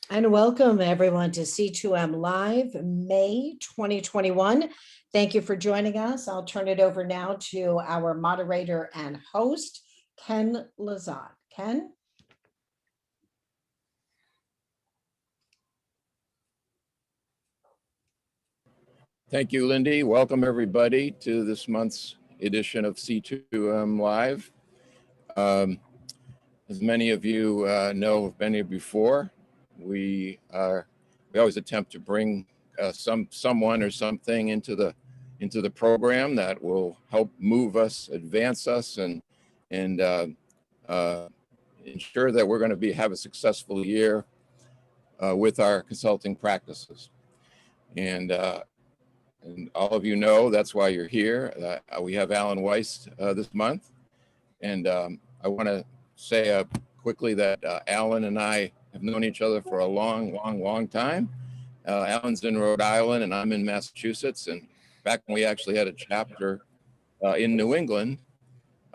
And welcome everyone to C2M Live, May 2021. Thank you for joining us. I'll turn it over now to our moderator and host, Ken Lazat. Ken? Thank you, Lindy. Welcome everybody to this month's edition of C2M Live. As many of you know, have been here before, we always attempt to bring someone or something into the program that will help move us, advance us, and ensure that we're going to have a successful year with our consulting practices. And all of you know that's why you're here. We have Alan Weiss this month. And I want to say quickly that Alan and I have known each other for a long time. Alan's in Rhode Island and I'm in Massachusetts. And back when we actually had a chapter in New England,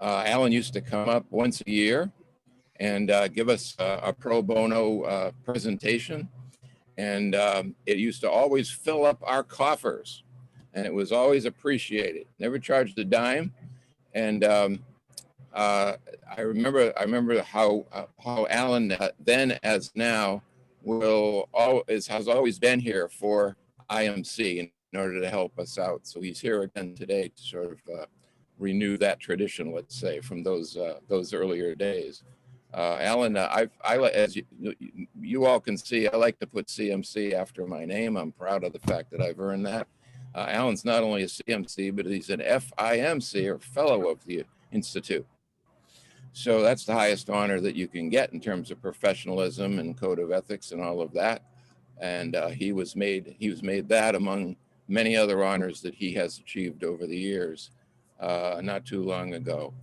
Alan used to come up once a year and give us a pro bono presentation. And it used to always fill up our coffers. And it was always appreciated. Never charged a dime. And I remember how Alan then as now has always been here for IMC in order to help us out. So he's here again today to sort of renew that tradition, let's say, from those earlier days. Alan, as you all can see, I like to put CMC after my name. I'm proud of the fact that I've earned that. Alan's not only a CMC, but he's an FIMC, or Fellow of the Institute. So that's the highest honor that you can get in terms of professionalism and code of ethics and all of that. And he was made that among many other honors that he has achieved over the years, not too long ago.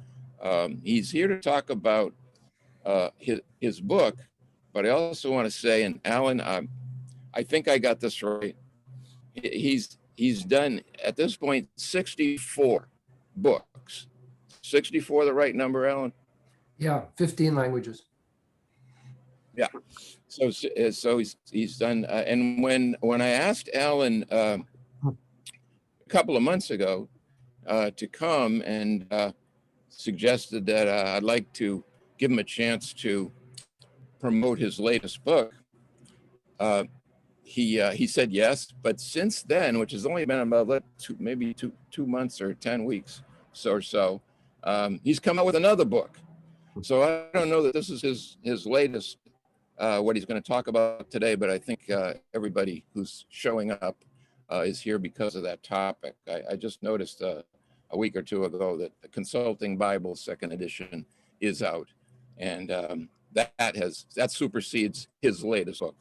He's here to talk about his book, but I also want to say, and Alan, I think I got this right. He's done at this point 64 books. 64 the right number, Alan? Yeah, 15 languages. Yeah. So he's done. And when I asked Alan a couple of months ago to come and suggested that I'd like to give him a chance to promote his latest book, he said yes. But since then, which has only been about maybe two months or 10 weeks or so, he's come out with another book. So I don't know that this is his latest, what he's going to talk about today, but I think everybody who's showing up is here because of that topic. I just noticed a week or two ago that the Consulting Bible second edition is out, and that supersedes his latest book.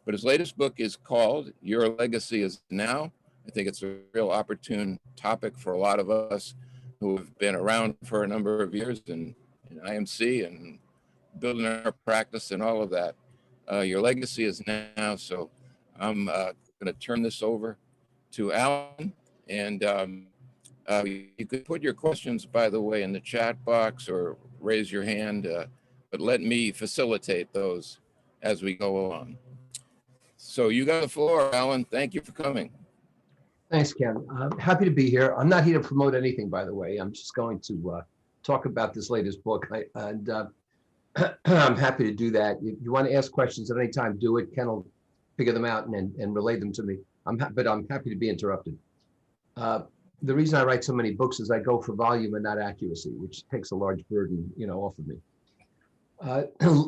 But his latest book is called Your Legacy Is Now. I think it's a real opportune topic for a lot of us who have been around for a number of years in IMC and building our practice and all of that. Your legacy is now. So I'm going to turn this over to Alan. And you could put your questions, by the way, in the chat box or raise your hand, but let me facilitate those as we go along. So you got the floor, Alan. Thank you for coming. Thanks, Ken. I'm happy to be here. I'm not here to promote anything, by the way. I'm just going to talk about this latest book. I'm happy to do that. If you want to ask questions at any time, do it. Ken will figure them out and relay them to me. But I'm happy to be interrupted. The reason I write so many books is I go for volume and not accuracy, which takes a large burden, off of me.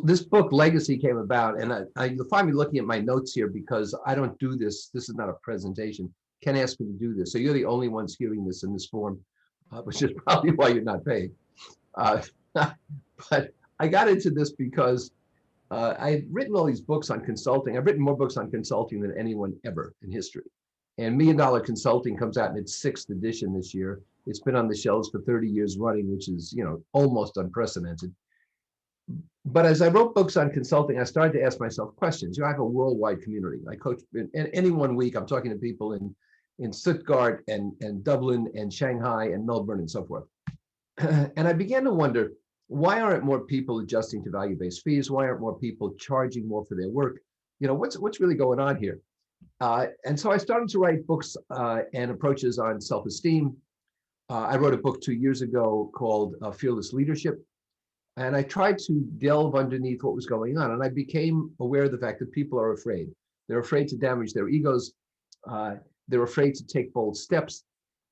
This book, Legacy, came about, and you'll find me looking at my notes here because I don't do this. This is not a presentation. Ken asked me to do this, so you're the only ones hearing this in this form, which is probably why you're not paying. But I got into this because I've written all these books on consulting. I've written more books on consulting than anyone ever in history. And $1 Million Consulting comes out in its 6th edition this year. It's been on the shelves for 30 years running, which is, almost unprecedented. But as I wrote books on consulting, I started to ask myself questions. I have a worldwide community. I coach in any one week. I'm talking to people in Stuttgart and Dublin and Shanghai and Melbourne and so forth. And I began to wonder, why aren't more people adjusting to value-based fees? Why aren't more people charging more for their work? what's really going on here? And so I started to write books and approaches on self-esteem. I wrote a book 2 years ago called Fearless Leadership. And I tried to delve underneath what was going on. And I became aware of the fact that people are afraid. They're afraid to damage their egos. They're afraid to take bold steps.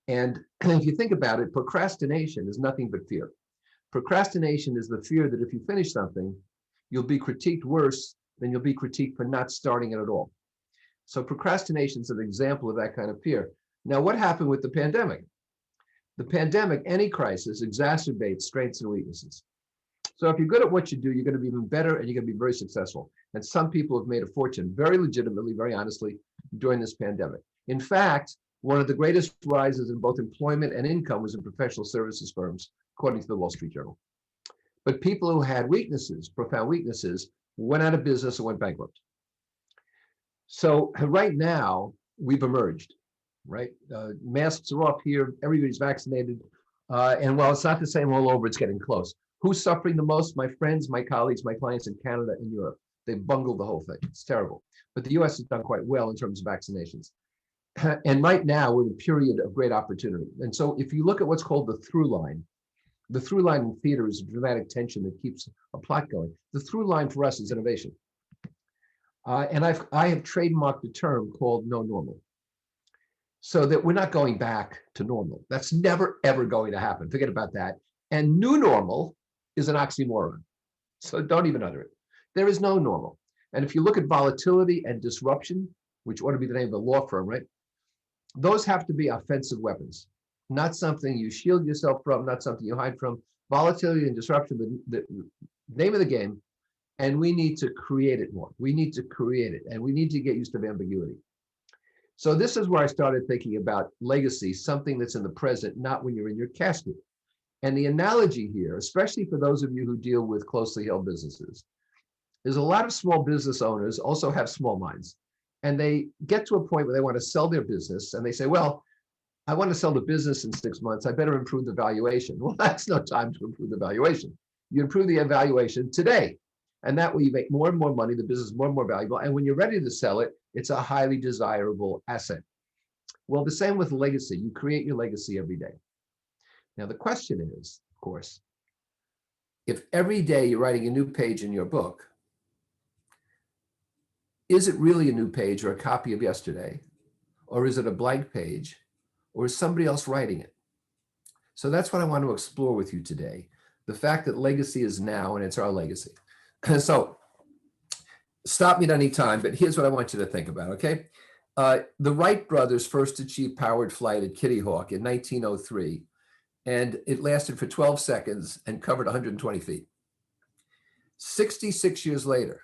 And if you think about it, procrastination is nothing but fear. Procrastination is the fear that if you finish something, you'll be critiqued worse than you'll be critiqued for not starting it at all. So procrastination is an example of that kind of fear. Now, what happened with the pandemic? The pandemic, any crisis, exacerbates strengths and weaknesses. So if you're good at what you do, you're going to be even better and you're going to be very successful. And some people have made a fortune very legitimately, very honestly, during this pandemic. In fact, one of the greatest rises in both employment and income was in professional services firms, according to the Wall Street Journal. But people who had weaknesses, profound weaknesses, went out of business or went bankrupt. So right now, we've emerged, right? Masks are off here, everybody's vaccinated. And while it's not the same all over, it's getting close. Who's suffering the most? My friends, my colleagues, my clients in Canada and Europe. They've bungled the whole thing. It's terrible. But the US has done quite well in terms of vaccinations. And right now, we're in a period of great opportunity. And so if you look at what's called the through line in theater is a dramatic tension that keeps a plot going. The through line for us is innovation. And I have trademarked a term called no normal. So that we're not going back to normal. That's never, ever going to happen. Forget about that. And new normal is an oxymoron. So don't even utter it. There is no normal. And if you look at volatility and disruption, which ought to be the name of a law firm, right? Those have to be offensive weapons, not something you shield yourself from, not something you hide from. Volatility and disruption, the name of the game, and we need to create it more. We need to create it, and we need to get used to ambiguity. So this is where I started thinking about legacy, something that's in the present, not when you're in your casket. And the analogy here, especially for those of you who deal with closely held businesses, is a lot of small business owners also have small minds. And they get to a point where they want to sell their business and they say, well, I want to sell the business in 6 months. I better improve the valuation. Well, that's no time to improve the valuation. You improve the valuation today. And that way you make more and more money, the business is more and more valuable. And when you're ready to sell it, it's a highly desirable asset. Well, the same with legacy. You create your legacy every day. Now, the question is, of course, if every day you're writing a new page in your book, is it really a new page or a copy of yesterday? Or is it a blank page? Or is somebody else writing it? So that's what I want to explore with you today. The fact that legacy is now and it's our legacy. So stop me at any time, but here's what I want you to think about, okay? The Wright brothers first achieved powered flight at Kitty Hawk in 1903, and it lasted for 12 seconds and covered 120 feet. 66 years later,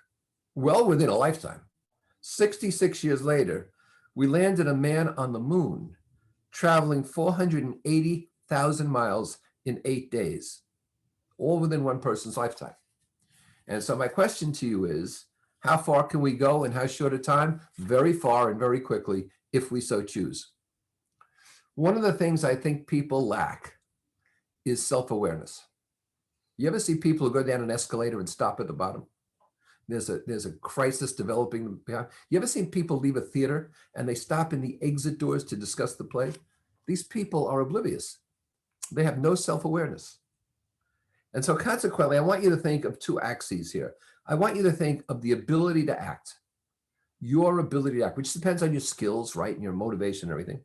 well within a lifetime, 66 years later, we landed a man on the moon, traveling 480,000 miles in 8 days, all within one person's lifetime. And so my question to you is, how far can we go in how short a time? Very far and very quickly, if we so choose. One of the things I think people lack is self-awareness. You ever see people who go down an escalator and stop at the bottom? There's a crisis developing behind. You ever seen people leave a theater and they stop in the exit doors to discuss the play? These people are oblivious. They have no self-awareness. And so consequently, I want you to think of two axes here. I want you to think of the ability to act, your ability to act, which depends on your skills, right, and your motivation and everything.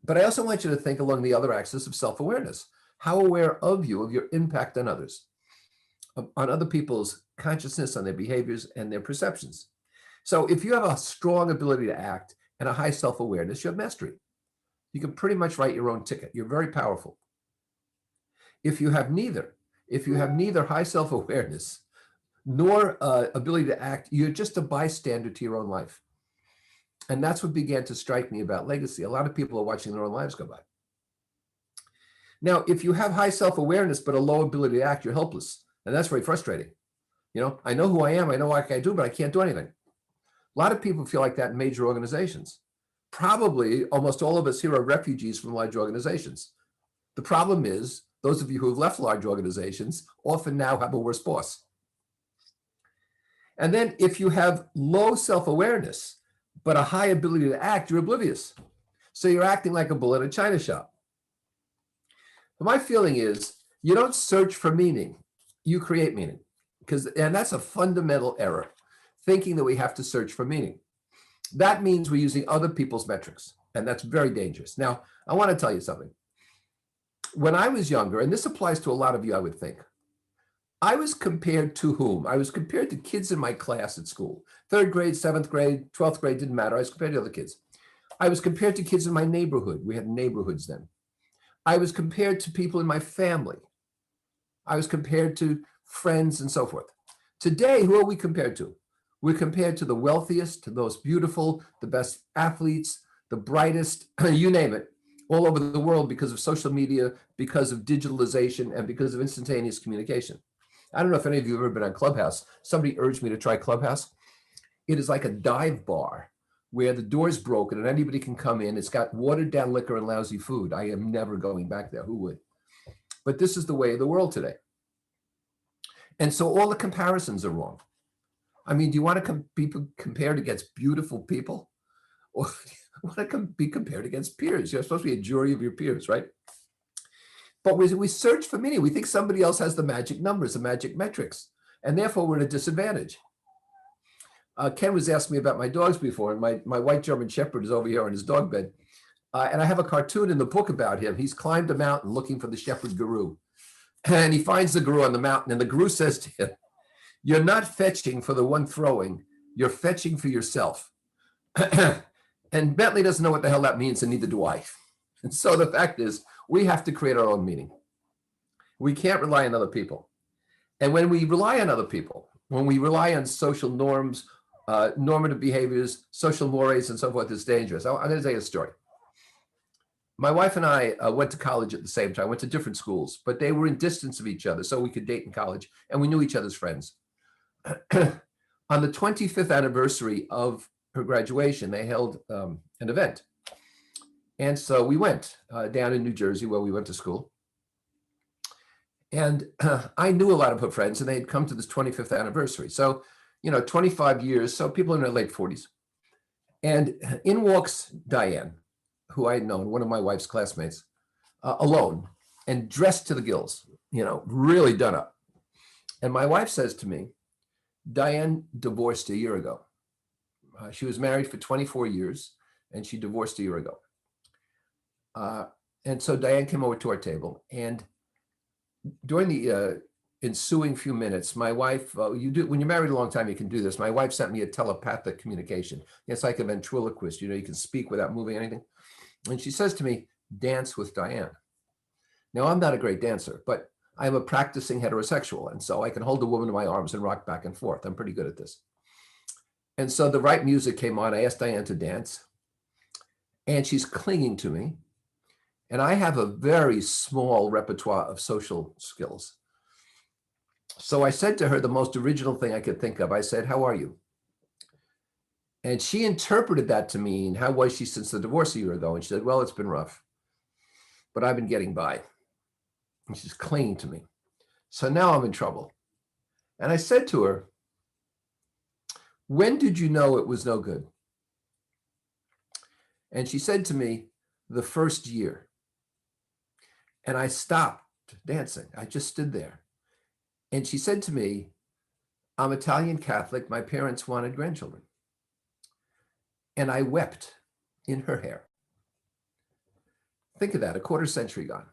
But I also want you to think along the other axis of self-awareness. How aware of you, of your impact on others, on other people's consciousness, on their behaviors and their perceptions. So if you have a strong ability to act and a high self-awareness, you have mastery. You can pretty much write your own ticket. You're very powerful. If you have neither high self-awareness nor ability to act, you're just a bystander to your own life. And that's what began to strike me about legacy. A lot of people are watching their own lives go by. Now, if you have high self-awareness but a low ability to act, you're helpless. And that's very frustrating. You know, I know who I am, I know what I can do, but I can't do anything. A lot of people feel like that in major organizations. Probably almost all of us here are refugees from large organizations. The problem is, those of you who have left large organizations often now have a worse boss. And then if you have low self-awareness, but a high ability to act, you're oblivious. So you're acting like a bull in a china shop. But my feeling is you don't search for meaning, you create meaning. And that's a fundamental error, thinking that we have to search for meaning. That means we're using other people's metrics, and that's very dangerous. Now, I want to tell you something. When I was younger, and this applies to a lot of you, I would think, I was compared to whom? I was compared to kids in my class at school. 3rd grade, 7th grade, 12th grade, didn't matter. I was compared to other kids. I was compared to kids in my neighborhood. We had neighborhoods then. I was compared to people in my family. I was compared to friends and so forth. Today, who are we compared to? We're compared to the wealthiest, to the most beautiful, the best athletes, the brightest, you name it, all over the world because of social media, because of digitalization, and because of instantaneous communication. I don't know if any of you have ever been on Clubhouse. Somebody urged me to try Clubhouse. It is like a dive bar where the door's broken and anybody can come in. It's got watered down liquor and lousy food. I am never going back there. Who would? But this is the way of the world today. And so all the comparisons are wrong. I mean, do you want to be compared against beautiful people? Or you want to be compared against peers? You're supposed to be a jury of your peers, right? But we search for meaning. We think somebody else has the magic numbers, the magic metrics, and therefore we're at a disadvantage. Ken was asking me about my dogs before, and my white German Shepherd is over here on his dog bed. And I have a cartoon in the book about him. He's climbed a mountain looking for the shepherd guru. And he finds the guru on the mountain, and the guru says to him, "You're not fetching for the one throwing, you're fetching for yourself." And Bentley doesn't know what the hell that means, and neither do I. And so the fact is, we have to create our own meaning. We can't rely on other people. And when we rely on other people, when we rely on social norms, normative behaviors, social mores, and so forth, it's dangerous. I'm going to tell you a story. My wife and I went to college at the same time, went to different schools, but they were in distance of each other, so we could date in college, and we knew each other's friends. On the 25th anniversary of her graduation, they held an event. And so we went down in New Jersey where we went to school. And I knew a lot of her friends, and they had come to this 25th anniversary. So, 25 years, so people in their late 40s. And in walks Diane, who I had known, one of my wife's classmates, alone and dressed to the gills, really done up. And my wife says to me, Diane divorced a year ago. She was married for 24 years and she divorced a year ago. And so Diane came over to our table, and during the ensuing few minutes, my wife, when you're married a long time, you can do this. My wife sent me a telepathic communication. It's like a ventriloquist, you can speak without moving anything. And she says to me, "Dance with Diane." Now, I'm not a great dancer, but I'm a practicing heterosexual. And so I can hold a woman in my arms and rock back and forth. I'm pretty good at this. And so the right music came on. I asked Diane to dance, and she's clinging to me. And I have a very small repertoire of social skills. So I said to her the most original thing I could think of. I said, "How are you?" And she interpreted that to mean, how was she since the divorce a year ago? And she said, "Well, it's been rough, but I've been getting by." And she's clinging to me. So now I'm in trouble. And I said to her, "When did you know it was no good?" And she said to me, "The first year." And I stopped dancing. I just stood there. And she said to me, "I'm Italian Catholic. My parents wanted grandchildren." And I wept in her hair. Think of that, a quarter century gone.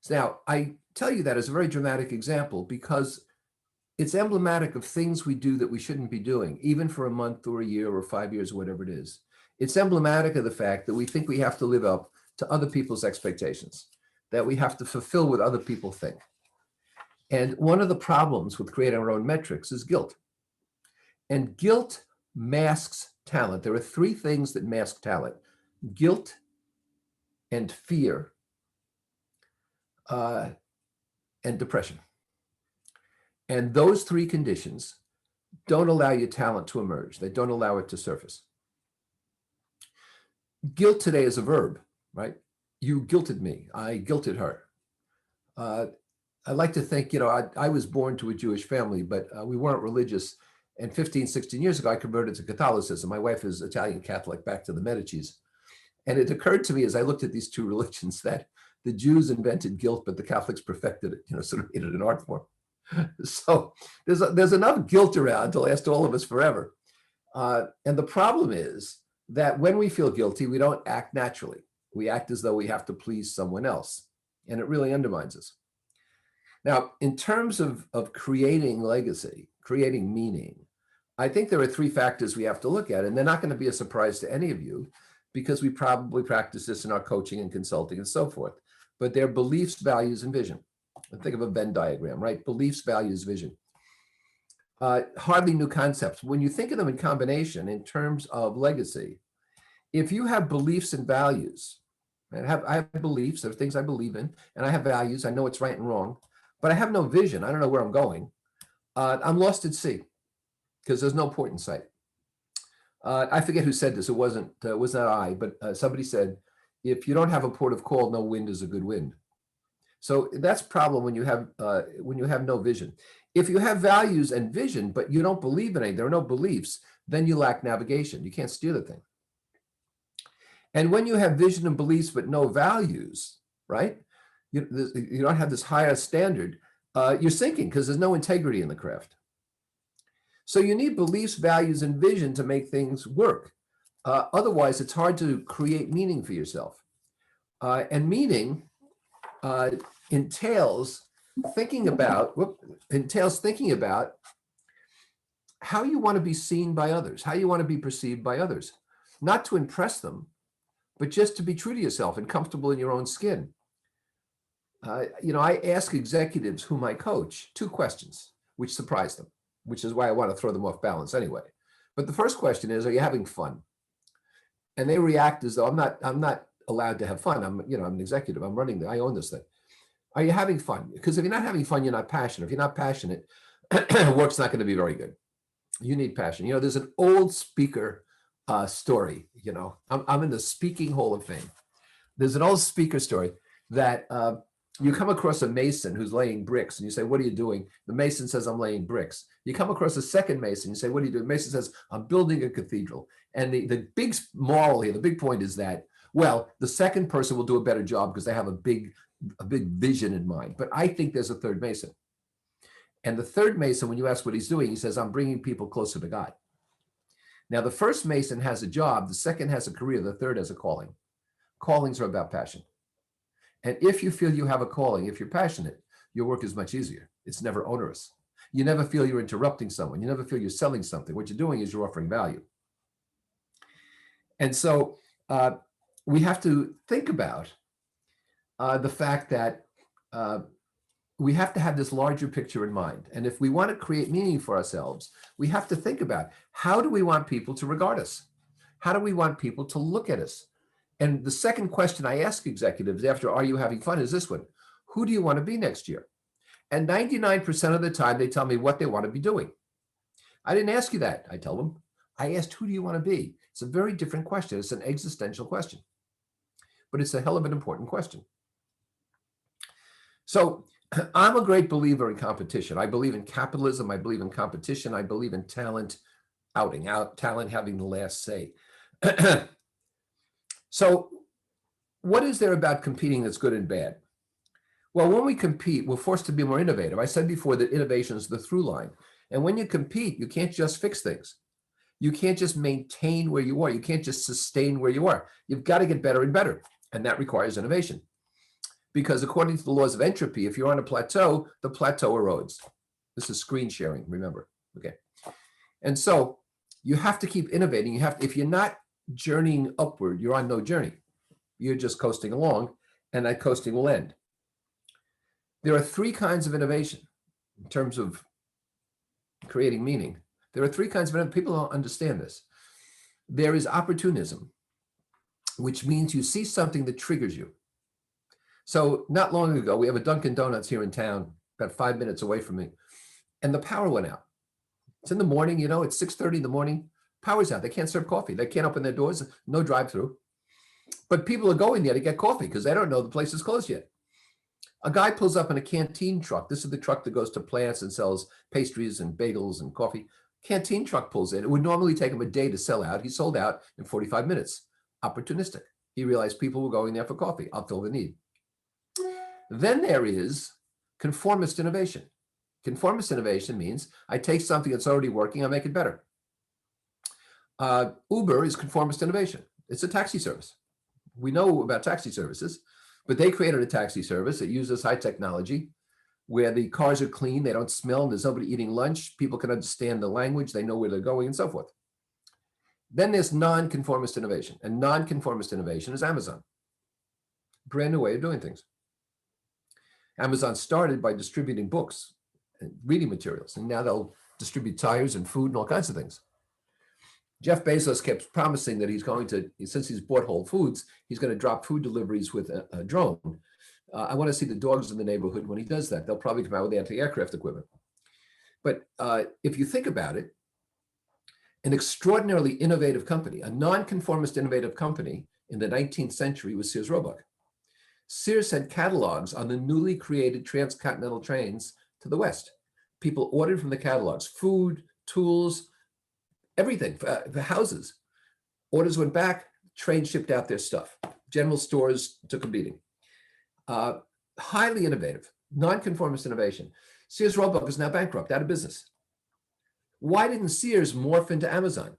Now, I tell you that as a very dramatic example because it's emblematic of things we do that we shouldn't be doing, even for a month or a year or 5 years, or whatever it is. It's emblematic of the fact that we think we have to live up to other people's expectations, that we have to fulfill what other people think. And one of the problems with creating our own metrics is guilt. And guilt masks talent. There are three things that mask talent: guilt and fear and depression. And those three conditions don't allow your talent to emerge. They don't allow it to surface. Guilt today is a verb, right? You guilted me. I guilted her. I like to think, I was born to a Jewish family, but we weren't religious. And 15, 16 years ago, I converted to Catholicism. My wife is Italian Catholic, back to the Medicis. And it occurred to me as I looked at these two religions that the Jews invented guilt, but the Catholics perfected it, sort of made it an art form. So there's enough guilt around to last all of us forever. And the problem is that when we feel guilty, we don't act naturally. We act as though we have to please someone else. And it really undermines us. Now, in terms of creating legacy, creating meaning, I think there are three factors we have to look at, and they're not going to be a surprise to any of you because we probably practice this in our coaching and consulting and so forth. But they're beliefs, values, and vision. Think of a Venn diagram, right? Beliefs, values, vision. Hardly new concepts. When you think of them in combination in terms of legacy, if you have beliefs and values, I have beliefs, there are things I believe in, and I have values, I know it's right and wrong, but I have no vision, I don't know where I'm going, I'm lost at sea because there's no port in sight. I forget who said this, it wasn't I, but somebody said, if you don't have a port of call, no wind is a good wind. So that's a problem when you have no vision. If you have values and vision, but you don't believe in it, there are no beliefs, then you lack navigation. You can't steer the thing. And when you have vision and beliefs, but no values, right? You don't have this higher standard, you're sinking because there's no integrity in the craft. So you need beliefs, values, and vision to make things work. Otherwise, it's hard to create meaning for yourself. And meaning entails thinking about how you want to be seen by others, how you want to be perceived by others, not to impress them, but just to be true to yourself and comfortable in your own skin. I ask executives whom I coach 2 questions, which surprise them, which is why I want to throw them off balance anyway. But the first question is, are you having fun? And they react as though I'm not allowed to have fun. I'm an executive. I own this thing. Are you having fun? Because if you're not having fun, you're not passionate. If you're not passionate, work's not going to be very good. You need passion. There's an old speaker story. I'm in the Speaking Hall of Fame. There's an old speaker story that you come across a mason who's laying bricks, and you say, "What are you doing?" The mason says, "I'm laying bricks." You come across a second mason, you say, "What are you doing?" The mason says, "I'm building a cathedral." And the big moral here, the big point is that, well, the second person will do a better job because they have a big vision in mind. But I think there's a third mason. And the third mason, when you ask what he's doing, he says, "I'm bringing people closer to God." Now, the first mason has a job, the second has a career, the third has a calling. Callings are about passion. And if you feel you have a calling, if you're passionate, your work is much easier. It's never onerous. You never feel you're interrupting someone. You never feel you're selling something. What you're doing is you're offering value. And so we have to think about the fact that we have to have this larger picture in mind. And if we want to create meaning for ourselves, we have to think about, how do we want people to regard us? How do we want people to look at us? And the second question I ask executives after "Are you having fun?" is this one: who do you want to be next year? And 99% of the time, they tell me what they want to be doing. I didn't ask you that. I tell them, I asked, who do you want to be? It's a very different question. It's an existential question, but it's a hell of an important question. So I'm a great believer in competition. I believe in capitalism. I believe in competition. I believe in talent talent having the last say. So what is there about competing that's good and bad? Well, when we compete, we're forced to be more innovative. I said before that innovation is the through line. And when you compete, you can't just fix things. You can't just maintain where you are. You can't just sustain where you are. You've got to get better and better. And that requires innovation. Because according to the laws of entropy, if you're on a plateau, the plateau erodes. This is screen sharing, remember. Okay. And so you have to keep innovating. If you're not journeying upward, you're on no journey. You're just coasting along, and that coasting will end. There are 3 kinds of innovation in terms of creating meaning. There are 3 kinds of innovation. People don't understand this. There is opportunism, which means you see something that triggers you. So not long ago, we have a Dunkin' Donuts here in town, about 5 minutes away from me, and the power went out. It's in the morning, it's 6:30 in the morning. Power's out. They can't serve coffee. They can't open their doors. No drive-through. But people are going there to get coffee because they don't know the place is closed yet. A guy pulls up in a canteen truck. This is the truck that goes to plants and sells pastries and bagels and coffee. Canteen truck pulls in. It would normally take him a day to sell out. He sold out in 45 minutes. Opportunistic. He realized people were going there for coffee. I'll fill the need. Then there is conformist innovation. Conformist innovation means I take something that's already working, I make it better. Uber is conformist innovation. It's a taxi service. We know about taxi services, but they created a taxi service that uses high technology where the cars are clean, they don't smell, and there's nobody eating lunch. People can understand the language, they know where they're going, and so forth. Then there's non-conformist innovation, and non-conformist innovation is Amazon. Brand new way of doing things. Amazon started by distributing books and reading materials, and now they'll distribute tires and food and all kinds of things. Jeff Bezos kept promising that he's going to, since he's bought Whole Foods, he's going to drop food deliveries with a drone. I want to see the dogs in the neighborhood when he does that. They'll probably come out with anti-aircraft equipment. But if you think about it, an extraordinarily innovative company, a non-conformist innovative company in the 19th century was Sears Roebuck. Sears had catalogs on the newly created transcontinental trains to the West. People ordered from the catalogs, food, tools, everything, the houses. Orders went back, train shipped out their stuff. General stores took a beating. Highly innovative, non-conformist innovation. Sears Roebuck is now bankrupt, out of business. Why didn't Sears morph into Amazon?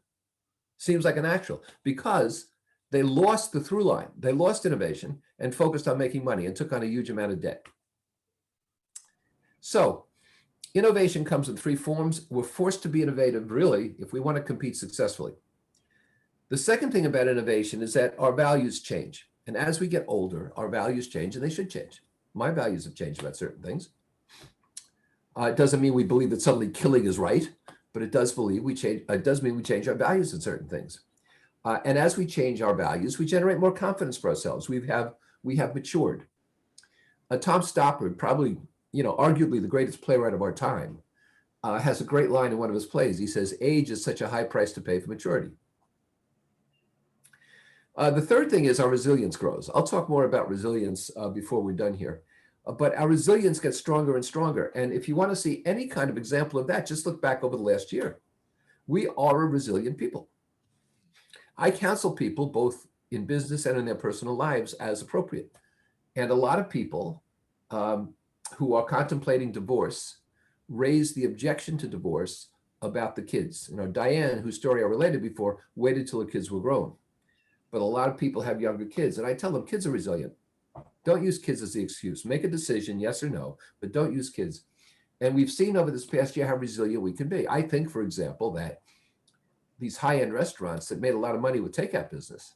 Seems like a natural, because they lost the through line. They lost innovation and focused on making money and took on a huge amount of debt. So innovation comes in three forms. We're forced to be innovative, really, if we want to compete successfully. The second thing about innovation is that our values change. And as we get older, our values change, and they should change. My values have changed about certain things. It doesn't mean we believe that suddenly killing is right, but it does mean we change our values in certain things. And as we change our values, we generate more confidence for ourselves. We have matured. Tom Stoppard, probably, arguably the greatest playwright of our time, has a great line in one of his plays. He says, "Age is such a high price to pay for maturity." The third thing is our resilience grows. I'll talk more about resilience before we're done here. But our resilience gets stronger and stronger. And if you want to see any kind of example of that, just look back over the last year. We are a resilient people. I counsel people both in business and in their personal lives as appropriate. And a lot of people who are contemplating divorce raise the objection to divorce about the kids. Diane, whose story I related before, waited till the kids were grown. But a lot of people have younger kids. And I tell them, kids are resilient. Don't use kids as the excuse. Make a decision, yes or no, but don't use kids. And we've seen over this past year how resilient we can be. I think, for example, that these high-end restaurants that made a lot of money with takeout business,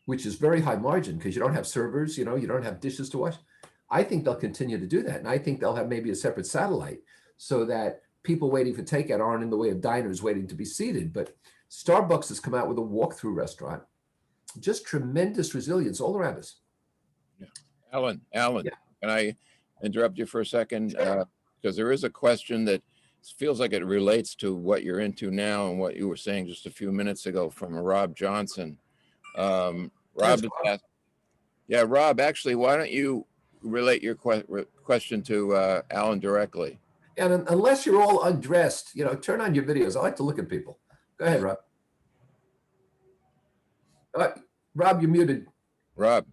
which is very high margin because you don't have servers, you don't have dishes to wash. I think they'll continue to do that. And I think they'll have maybe a separate satellite so that people waiting for takeout aren't in the way of diners waiting to be seated. But Starbucks has come out with a walk-through restaurant. Just tremendous resilience all around us. Yeah. Alan, Yeah. can I interrupt you for a second? Sure. Because there is a question that feels like it relates to what you're into now and what you were saying just a few minutes ago from Rob Johnson. Rob, Rob, actually, why don't you relate your question to Alan directly? And unless you're all undressed, turn on your videos. I like to look at people. Go ahead, Rob. Rob, you're muted. Rob.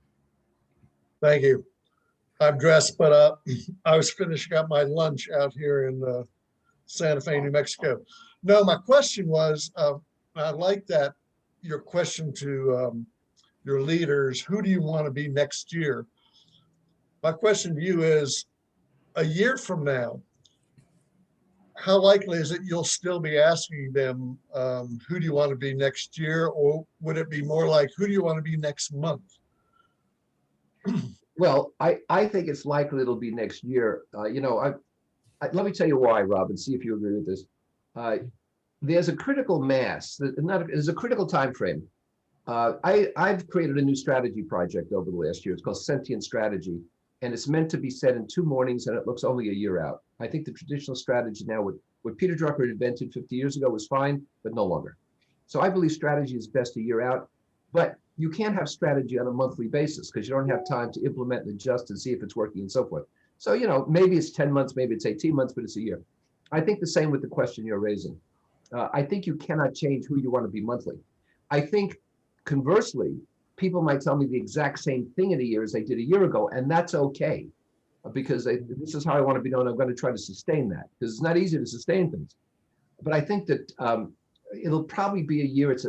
Thank you. I'm dressed, but I was finishing up my lunch out here in Santa Fe, New Mexico. No, my question was, I like that your question to your leaders, who do you want to be next year? My question to you is, a year from now, how likely is it you'll still be asking them, who do you want to be next year? Or would it be more like, who do you want to be next month? Well, I think it's likely it'll be next year. Let me tell you why, Rob, and see if you agree with this. There's a critical mass. There's a critical time frame. I've created a new strategy project over the last year. It's called Sentient Strategy, and it's meant to be set in 2 mornings, and it looks only a year out. I think the traditional strategy now, what Peter Drucker invented 50 years ago was fine, but no longer. So I believe strategy is best a year out, but you can't have strategy on a monthly basis because you don't have time to implement and adjust and see if it's working and so forth. So, maybe it's 10 months, maybe it's 18 months, but it's a year. I think the same with the question you're raising. I think you cannot change who you want to be monthly. I think conversely, people might tell me the exact same thing in a year as they did a year ago, and that's okay, because this is how I want to be known. I'm going to try to sustain that, because it's not easy to sustain things. But I think that it'll probably be a year. It's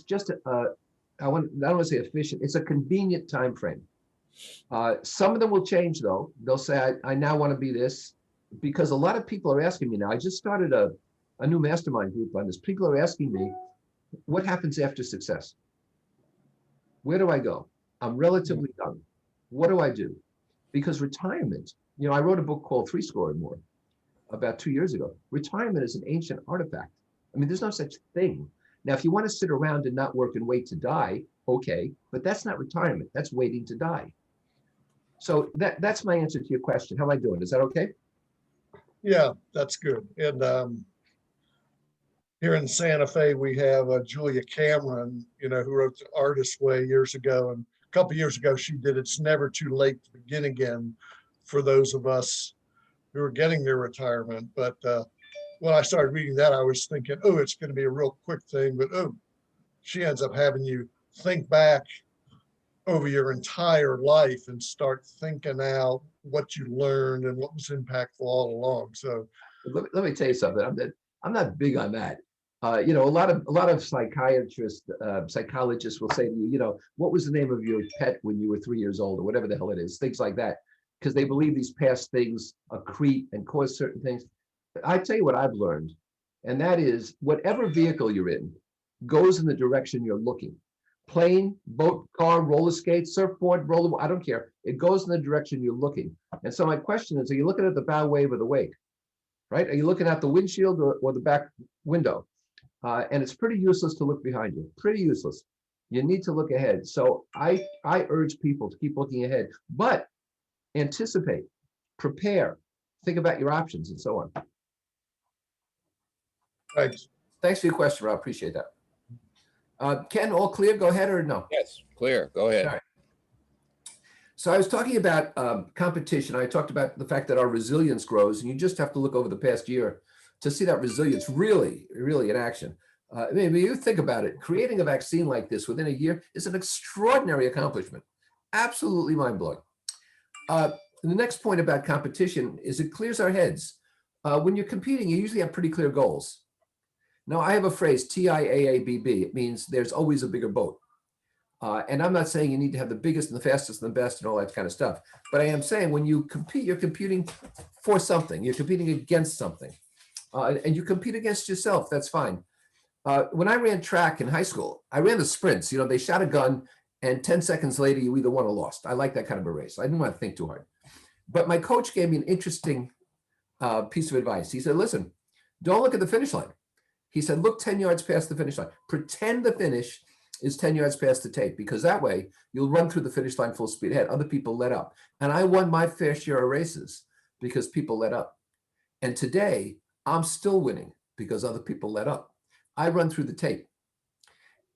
just I don't want to say efficient. It's a convenient time frame. Some of them will change though. They'll say, I now want to be this, because a lot of people are asking me now. I just started a new mastermind group on this. People are asking me, what happens after success? Where do I go? I'm relatively young. What do I do? Because retirement, I wrote a book called Three Score and More about 2 years ago. Retirement is an ancient artifact. I mean, there's no such thing. Now, if you want to sit around and not work and wait to die, okay, but that's not retirement. That's waiting to die. So that's my answer to your question. How am I doing? Is that okay? Yeah, that's good. And here in Santa Fe, we have Julia Cameron, who wrote The Artist's Way years ago. And a couple of years ago, she did It's Never Too Late to Begin Again for those of us who are getting their retirement. But when I started reading that, I was thinking, oh, it's going to be a real quick thing. But she ends up having you think back over your entire life and start thinking out what you learned and what was impactful all along. So let me tell you something. I'm not big on that. A lot of psychiatrists, psychologists will say to you, what was the name of your pet when you were 3 years old, or whatever the hell it is, things like that, because they believe these past things accrete and cause certain things. I tell you what I've learned, and that is whatever vehicle you're in goes in the direction you're looking. Plane, boat, car, roller skates, surfboard, I don't care. It goes in the direction you're looking. And so my question is, are you looking at the bow wave or the wake? Right? Are you looking at the windshield or the back window? And it's pretty useless to look behind you. Pretty useless. You need to look ahead. So I urge people to keep looking ahead, but anticipate, prepare, think about your options and so on. thanks. Thanks for your question, Rob. Appreciate that. Ken, all clear? Go ahead or no? Yes, clear. Go ahead. All right. So I was talking about competition. I talked about the fact that our resilience grows, and you just have to look over the past year to see that resilience really, really in action. Maybe you think about it. Creating a vaccine like this within a year is an extraordinary accomplishment. Absolutely mind-blowing. The next point about competition is it clears our heads. When you're competing, you usually have pretty clear goals. Now, I have a phrase, TIAABB. It means there's always a bigger boat. And I'm not saying you need to have the biggest and the fastest and the best and all that kind of stuff. But I am saying when you compete, you're competing for something. You're competing against something. And you compete against yourself. That's fine. When I ran track in high school, I ran the sprints. They shot a gun, and 10 seconds later, you either won or lost. I like that kind of a race. I didn't want to think too hard. But my coach gave me an interesting piece of advice. He said, listen, don't look at the finish line. He said, look 10 yards past the finish line. Pretend the finish is 10 yards past the tape, because that way you'll run through the finish line full speed ahead. Other people let up. And I won my fair share of races because people let up. And today I'm still winning because other people let up. I run through the tape.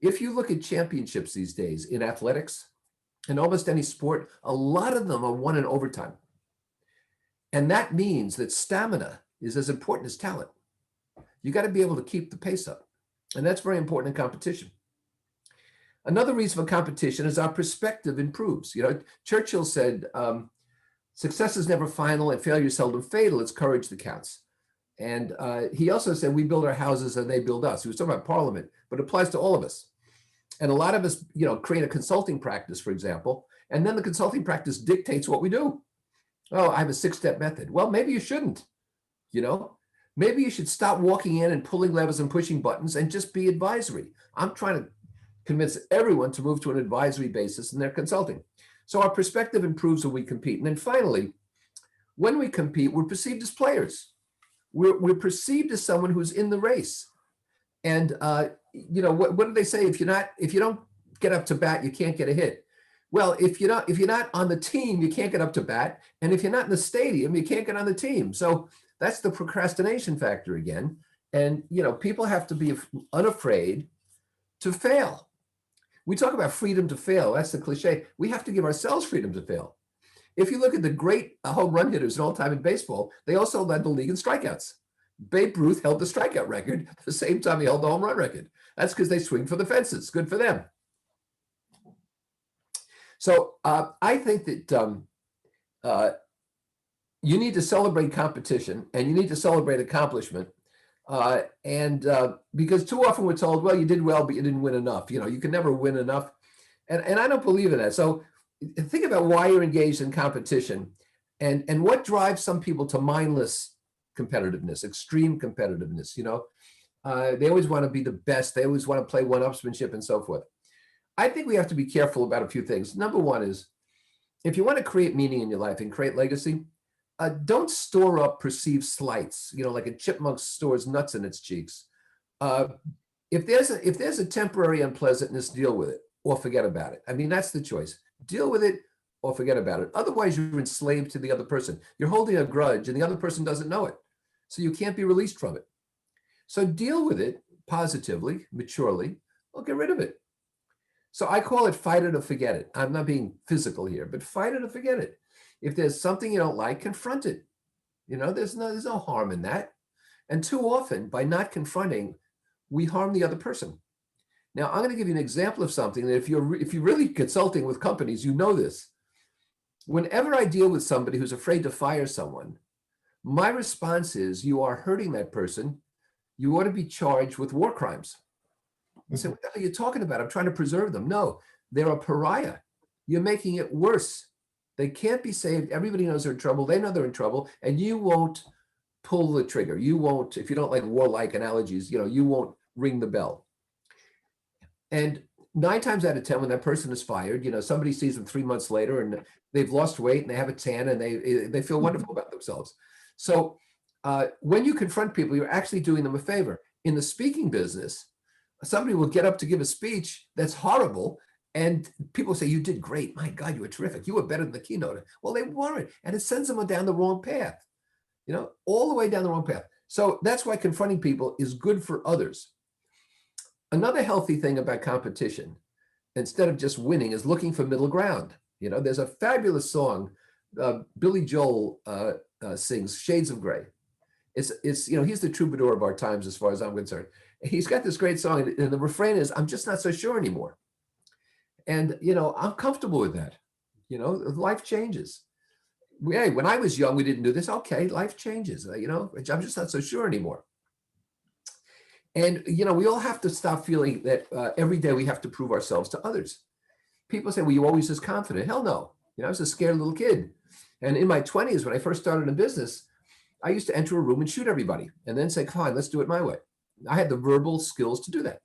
If you look at championships these days in athletics, in almost any sport, a lot of them are won in overtime. And that means that stamina is as important as talent. You got to be able to keep the pace up. And that's very important in competition. Another reason for competition is our perspective improves. Churchill said, success is never final and failure is seldom fatal. It's courage that counts. And he also said, we build our houses and they build us. He was talking about Parliament, but it applies to all of us. And a lot of us, create a consulting practice, for example, and then the consulting practice dictates what we do. Oh, I have a 6-step method. Well, maybe you shouldn't, Maybe you should stop walking in and pulling levers and pushing buttons and just be advisory. I'm trying to convince everyone to move to an advisory basis in their consulting. So our perspective improves when we compete. And then finally, when we compete, we're perceived as players. We're perceived as someone who's in the race. And what do they say? If you don't get up to bat, you can't get a hit. Well, if you're not on the team, you can't get up to bat. And if you're not in the stadium, you can't get on the team. So that's the procrastination factor again. And people have to be unafraid to fail. We talk about freedom to fail. That's the cliche. We have to give ourselves freedom to fail. If you look at the great home run hitters in all time in baseball, they also led the league in strikeouts. Babe Ruth held the strikeout record at the same time he held the home run record. That's because they swing for the fences. Good for them. So I think that you need to celebrate competition and you need to celebrate accomplishment. Because too often we're told, well, you did well, but you didn't win enough. You can never win enough. And I don't believe in that. So think about why you're engaged in competition and what drives some people to mindless competitiveness, extreme competitiveness. They always want to be the best. They always want to play one-upsmanship and so forth. I think we have to be careful about a few things. Number one is, if you want to create meaning in your life and create legacy, don't store up perceived slights, like a chipmunk stores nuts in its cheeks. If there's a temporary unpleasantness, deal with it or forget about it. I mean, that's the choice. Deal with it or forget about it. Otherwise, you're enslaved to the other person. You're holding a grudge and the other person doesn't know it. So you can't be released from it. So deal with it positively, maturely, or get rid of it. So I call it fight it or forget it. I'm not being physical here, but fight it or forget it. If there's something you don't like, confront it. There's no harm in that. And too often, by not confronting, we harm the other person. Now, I'm going to give you an example of something that if you're really consulting with companies, you know this. Whenever I deal with somebody who's afraid to fire someone, my response is, you are hurting that person. You ought to be charged with war crimes. You say, what the hell are you talking about? I'm trying to preserve them. No, they're a pariah. You're making it worse. They can't be saved. Everybody knows they're in trouble. They know they're in trouble. And you won't pull the trigger. You won't, if you don't like warlike analogies, you won't ring the bell. And 9 times out of 10, when that person is fired, somebody sees them 3 months later and they've lost weight and they have a tan and they feel wonderful about themselves. So when you confront people, you're actually doing them a favor. In the speaking business, somebody will get up to give a speech that's horrible. And people say, you did great. My God, you were terrific. You were better than the keynote. Well, they weren't. And it sends them down the wrong path, all the way down the wrong path. So that's why confronting people is good for others. Another healthy thing about competition, instead of just winning, is looking for middle ground. There's a fabulous song, Billy Joel sings, Shades of Gray. It's he's the troubadour of our times as far as I'm concerned. He's got this great song and the refrain is, I'm just not so sure anymore. And, I'm comfortable with that. Life changes. Hey, when I was young, we didn't do this. Okay, life changes. I'm just not so sure anymore. And, we all have to stop feeling that every day we have to prove ourselves to others. People say, well, you always just confident. Hell no. I was a scared little kid. And in my 20s, when I first started in business, I used to enter a room and shoot everybody and then say, fine, let's do it my way. I had the verbal skills to do that.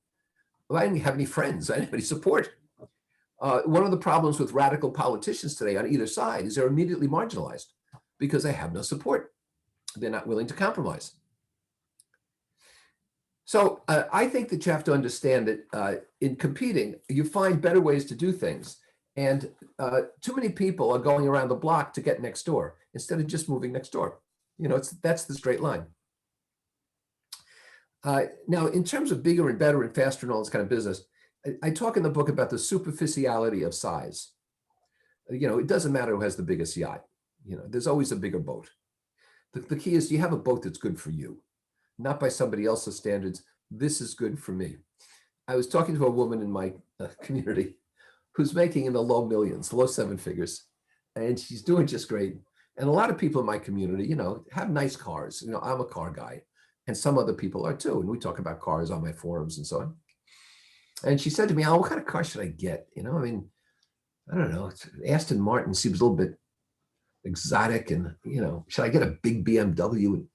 Well, I didn't have any friends. I didn't have any support. One of the problems with radical politicians today on either side is they're immediately marginalized because they have no support. They're not willing to compromise. So I think that you have to understand that in competing, you find better ways to do things. And too many people are going around the block to get next door instead of just moving next door. That's the straight line. Now, in terms of bigger and better and faster and all this kind of business, I talk in the book about the superficiality of size. It doesn't matter who has the biggest yacht. There's always a bigger boat. The key is, you have a boat that's good for you, not by somebody else's standards. This is good for me. I was talking to a woman in my community who's making in the low millions, low 7 figures, and she's doing just great. And a lot of people in my community, have nice cars. I'm a car guy, and some other people are too. And we talk about cars on my forums and so on. And she said to me, "Oh, what kind of car should I get? I don't know. Aston Martin seems a little bit exotic, and should I get a big BMW?" And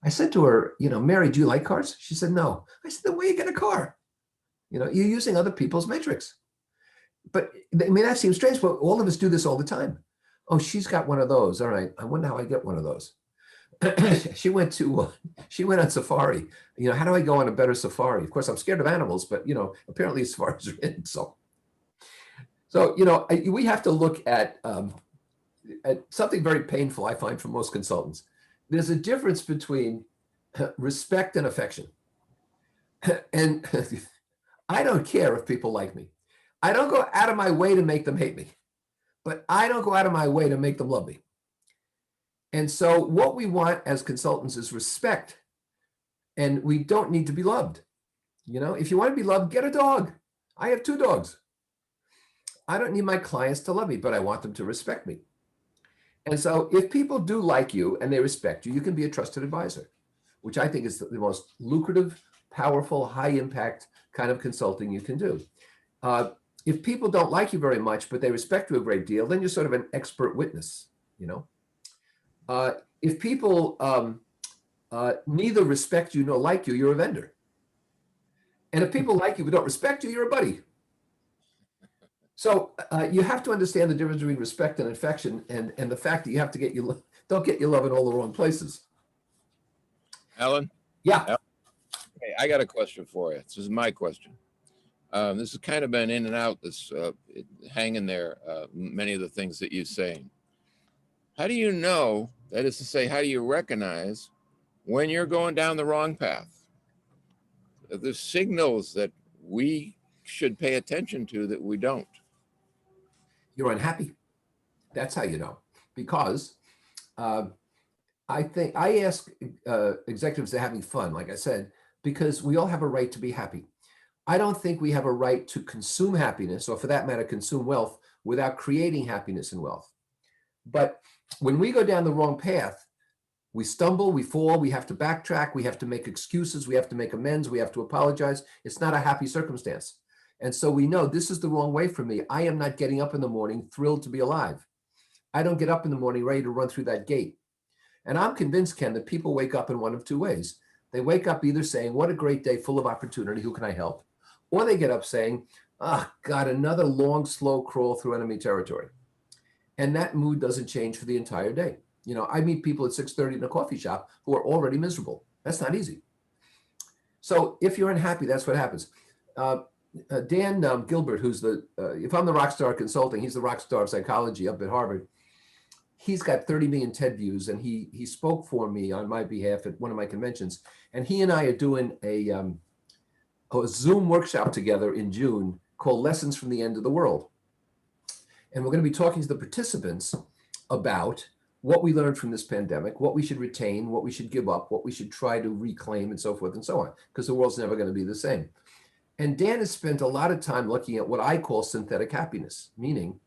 I said to her, "Mary, do you like cars?" She said, "No." I said, "Then where you get a car? You're using other people's metrics." But that seems strange, but all of us do this all the time. "Oh, she's got one of those. All right. I wonder how I get one of those." She went on safari. How do I go on a better safari? Of course, I'm scared of animals, but apparently safaris are in. So we have to look at something very painful, I find, for most consultants. There's a difference between respect and affection. And I don't care if people like me. I don't go out of my way to make them hate me. but I don't go out of my way to make them love me. And so what we want as consultants is respect. And we don't need to be loved. You know, if you want to be loved, get a dog. I have 2 dogs. I don't need my clients to love me, but I want them to respect me. And so if people do like you and they respect you, you can be a trusted advisor, which I think is the most lucrative, powerful, high impact kind of consulting you can do. If people don't like you very much, but they respect you a great deal, then you're sort of an expert witness, you know. If people neither respect you nor like you, you're a vendor. And if people like you but don't respect you, you're a buddy. So you have to understand the difference between respect and affection, and the fact that you have to don't get your love in all the wrong places. Alan? Yeah. Hey, I got a question for you. This is my question. This has kind of been in and out, this hanging there, many of the things that you're saying. How do you know, that is to say, how do you recognize when you're going down the wrong path? There's signals that we should pay attention to that we don't. You're unhappy. That's how you know. Because I think I ask executives they're having fun, like I said, because we all have a right to be happy. I don't think we have a right to consume happiness, or for that matter, consume wealth without creating happiness and wealth. But when we go down the wrong path, we stumble, we fall, we have to backtrack, we have to make excuses, we have to make amends, we have to apologize. It's not a happy circumstance. And so we know this is the wrong way for me. I am not getting up in the morning thrilled to be alive. I don't get up in the morning ready to run through that gate. And I'm convinced, Ken, that people wake up in one of 2 ways. They wake up either saying, what a great day full of opportunity, who can I help? Or they get up saying, oh God, another long, slow crawl through enemy territory. And that mood doesn't change for the entire day. You know, I meet people at 6:30 in a coffee shop who are already miserable. That's not easy. So if you're unhappy, that's what happens. Dan Gilbert, who's if I'm the rock star consulting, he's the rock star of psychology up at Harvard. He's got 30 million TED views, and he spoke for me on my behalf at one of my conventions. And he and I are doing a Zoom workshop together in June called Lessons from the End of the World. And we're going to be talking to the participants about what we learned from this pandemic, what we should retain, what we should give up, what we should try to reclaim, and so forth and so on, because the world's never going to be the same. And Dan has spent a lot of time looking at what I call synthetic happiness, meaning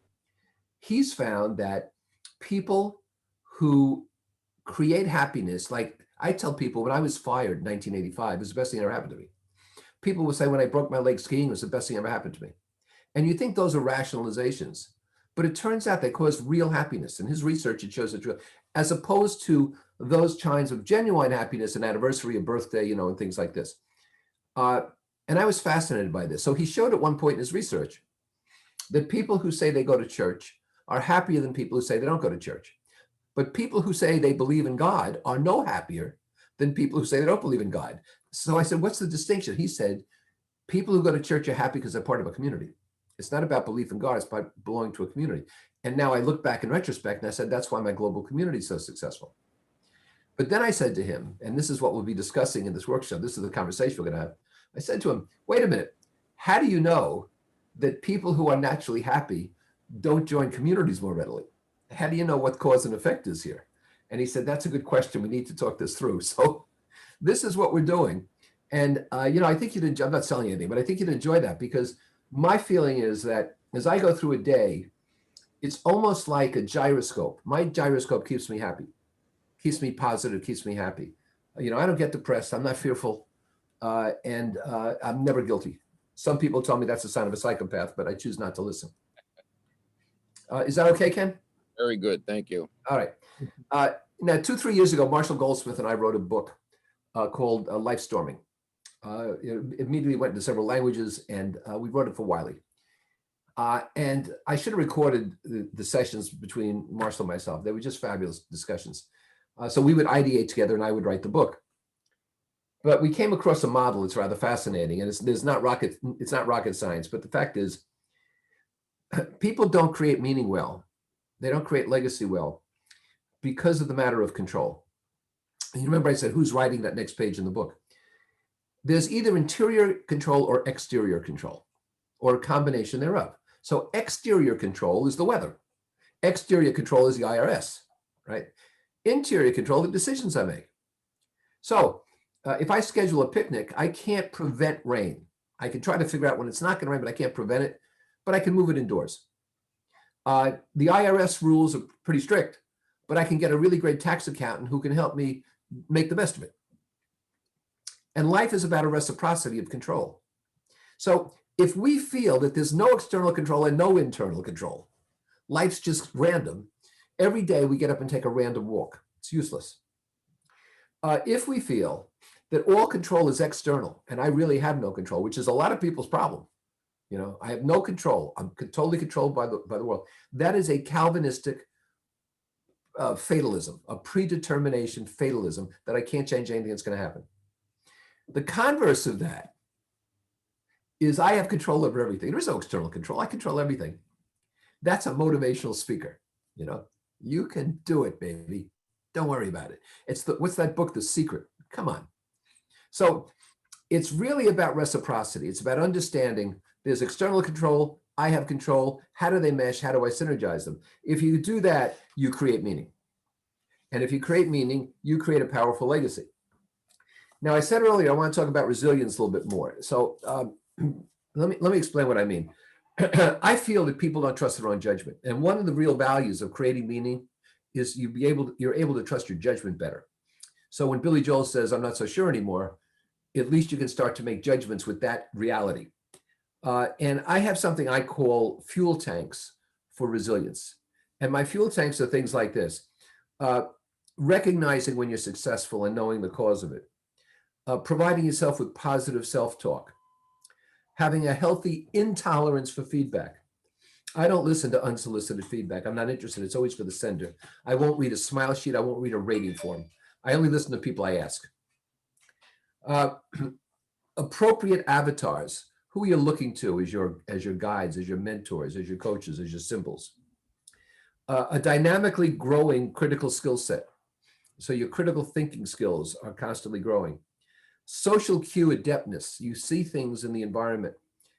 he's found that people who create happiness, like I tell people when I was fired in 1985, it was the best thing that ever happened to me. People will say when I broke my leg skiing, it was the best thing that ever happened to me. And you think those are rationalizations, but it turns out they cause real happinits. In his research, it shows it's real, as opposed to those kinds of genuine happiness, an anniversary, a birthday, you know, and things like this. And I was fascinated by this. So he showed at one point in his research that people who say they go to church are happier than people who say they don't go to church. But people who say they believe in God are no happier than people who say they don't believe in God. So I said, what's the distinction? He said, people who go to church are happy because they're part of a community. It's not about belief in God, it's about belonging to a community. And now I look back in retrospect and I said, that's why my global community is so successful. But then I said to him, and this is what we'll be discussing in this workshop, this is the conversation we're going to have. I said to him, wait a minute, how do you know that people who are naturally happy don't join communities more readily? How do you know what cause and effect is here? And he said, that's a good question. We need to talk this through. So this is what we're doing. And, you know, I think you'd enjoy, I'm not selling anything, but I think you'd enjoy that, because my feeling is that as I go through a day, it's almost like a gyroscope. My gyroscope keeps me happy, keeps me positive, keeps me happy. You know, I don't get depressed. I'm not fearful. And I'm never guilty. Some people tell me that's a sign of a psychopath, but I choose not to listen. Is that okay, Ken? Very good. Thank you. All right. Now, 2-3 years ago, Marshall Goldsmith and I wrote a book called Life Storming. It immediately went into several languages, and we wrote it for Wiley. And I should have recorded the sessions between Marshall and myself. They were just fabulous discussions. So we would ideate together, and I would write the book. But we came across a model that's rather fascinating, and it's not rocket science. But the fact is, people don't create meaning well. They don't create legacy well because of the matter of control. And you remember I said, who's writing that next page in the book? There's either interior control or exterior control, or a combination thereof. So exterior control is the weather. Exterior control is the IRS, right? Interior control, the decisions I make. So if I schedule a picnic, I can't prevent rain. I can try to figure out when it's not going to rain, but I can't prevent it, but I can move it indoors. The IRS rules are pretty strict, but I can get a really great tax accountant who can help me make the best of it. And life is about a reciprocity of control. So if we feel that there's no external control and no internal control, life's just random, every day we get up and take a random walk. It's useless. If we feel that all control is external and I really have no control, which is a lot of people's problem, you know, I have no control. I'm totally controlled by the world. That is a Calvinistic fatalism, a predetermination fatalism that I can't change anything that's going to happen. The converse of that is I have control over everything. There is no external control. I control everything. That's a motivational speaker. You know, you can do it, baby. Don't worry about it. It's what's that book, The Secret? Come on. So it's really about reciprocity. It's about understanding there's external control. I have control. How do they mesh? How do I synergize them? If you do that, you create meaning. And if you create meaning, you create a powerful legacy. Now, I said earlier, I want to talk about resilience a little bit more. So let me explain what I mean. I feel that people don't trust their own judgment. And one of the real values of creating meaning is you're able to trust your judgment better. So when Billy Joel says, I'm not so sure anymore, at least you can start to make judgments with that reality. And I have something I call fuel tanks for resilience. And my fuel tanks are things like this. Recognizing when you're successful and knowing the cause of it. Providing yourself with positive self-talk. Having a healthy intolerance for feedback. I don't listen to unsolicited feedback. I'm not interested. It's always for the sender. I won't read a smile sheet. I won't read a rating form. I only listen to people I ask. Appropriate avatars. Who you're looking to as your guides, as your mentors, as your coaches, as your symbols. A dynamically growing critical skill set. So your critical thinking skills are constantly growing. Social cue adeptness. You see things in the environment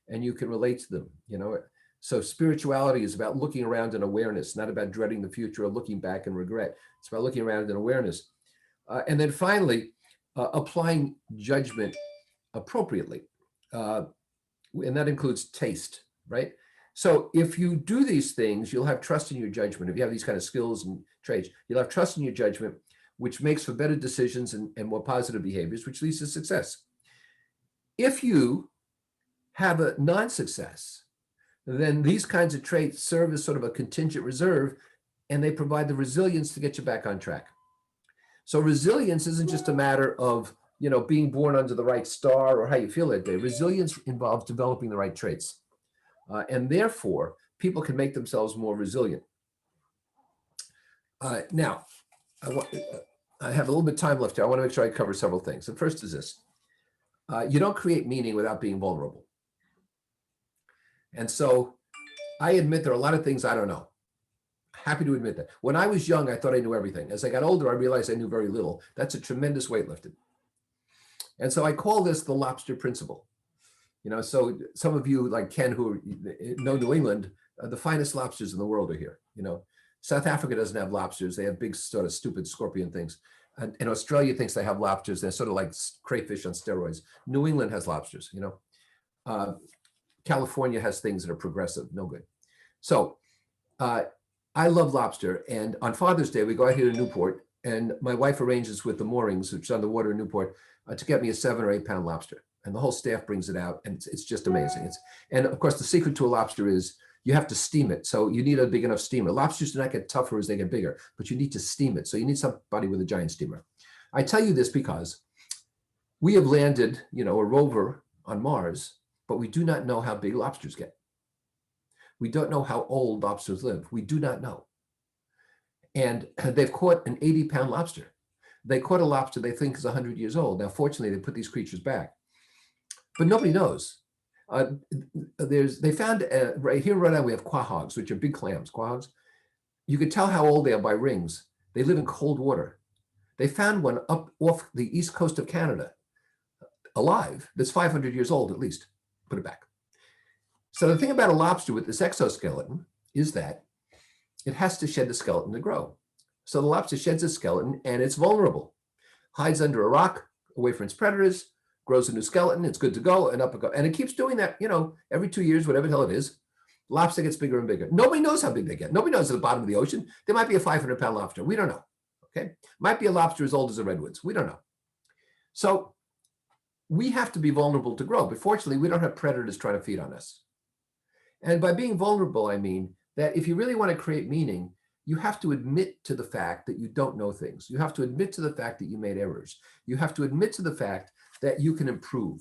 and you can relate to them, you know. So spirituality is about looking around in awareness, not about dreading the future or looking back in regret. It's about looking around in awareness. And then finally, applying judgment appropriately. And that includes taste, right? So if you do these things, you'll have trust in your judgment. If you have these kind of skills and traits, you'll have trust in your judgment, which makes for better decisions and more positive behaviors, which leads to success. If you have a non-success, then these kinds of traits serve as sort of a contingent reserve, and they provide the resilience to get you back on track. So resilience isn't just a matter of, you know, being born under the right star or how you feel that day. Resilience involves developing the right traits. And therefore, people can make themselves more resilient. Now, I have a little bit of time left here. I want to make sure I cover several things. The first is this. You don't create meaning without being vulnerable. And so I admit there are a lot of things I don't know. Happy to admit that. When I was young, I thought I knew everything. As I got older, I realized I knew very little. That's a tremendous weight lifted. And so I call this the lobster principle. You know, so some of you like Ken who know New England, the finest lobsters in the world are here. You know, South Africa doesn't have lobsters. They have big sort of stupid scorpion things. And Australia thinks they have lobsters. They're sort of like crayfish on steroids. New England has lobsters, you know. California has things that are progressive, no good. So I love lobster. And on Father's Day, we go out here to Newport and my wife arranges with the moorings, which is on the water in Newport, to get me a 7 or 8 pound lobster. And the whole staff brings it out and it's just amazing. And of course, the secret to a lobster is you have to steam it. So you need a big enough steamer. Lobsters do not get tougher as they get bigger, but you need to steam it. So you need somebody with a giant steamer. I tell you this because we have landed, you know, a rover on Mars, but we do not know how big lobsters get. We don't know how old lobsters live. We do not know. And they've caught an 80 pound lobster. They caught a lobster they think is 100 years old. Now, fortunately, they put these creatures back, but nobody knows. They found right here in Rhode Island, we have quahogs, which are big clams, quahogs. You can tell how old they are by rings. They live in cold water. They found one up off the east coast of Canada, alive, that's 500 years old at least. Put it back. So the thing about a lobster with this exoskeleton is that it has to shed the skeleton to grow. So the lobster sheds its skeleton and it's vulnerable, hides under a rock away from its predators, grows a new skeleton, it's good to go, and up it goes. And it keeps doing that, every 2 years, whatever the hell it is, lobster gets bigger and bigger. Nobody knows how big they get. Nobody knows at the bottom of the ocean. There might be a 500-pound lobster. We don't know, okay? Might be a lobster as old as the redwoods. We don't know. So we have to be vulnerable to grow, but fortunately, we don't have predators trying to feed on us. And by being vulnerable, I mean that if you really want to create meaning, you have to admit to the fact that you don't know things. You have to admit to the fact that you made errors. You have to admit to the fact that you can improve.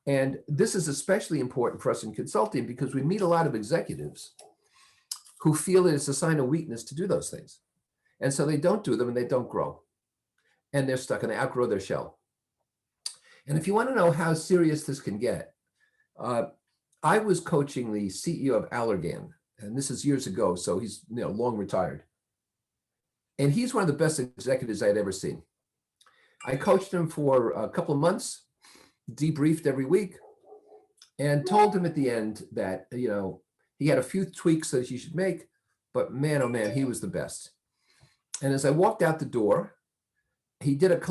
And this is especially important for us in consulting because we meet a lot of executives who feel that it's a sign of weakness to do those things. And so they don't do them and they don't grow. And they're stuck and they outgrow their shell. And if you want to know how serious this can get, I was coaching the CEO of Allergan, and this is years ago, so he's long retired. And he's one of the best executives I had ever seen. I coached him for a couple of months, debriefed every week, and told him at the end that, he had a few tweaks that he should make, but man, oh man, he was the best. And as I walked out the door, he did a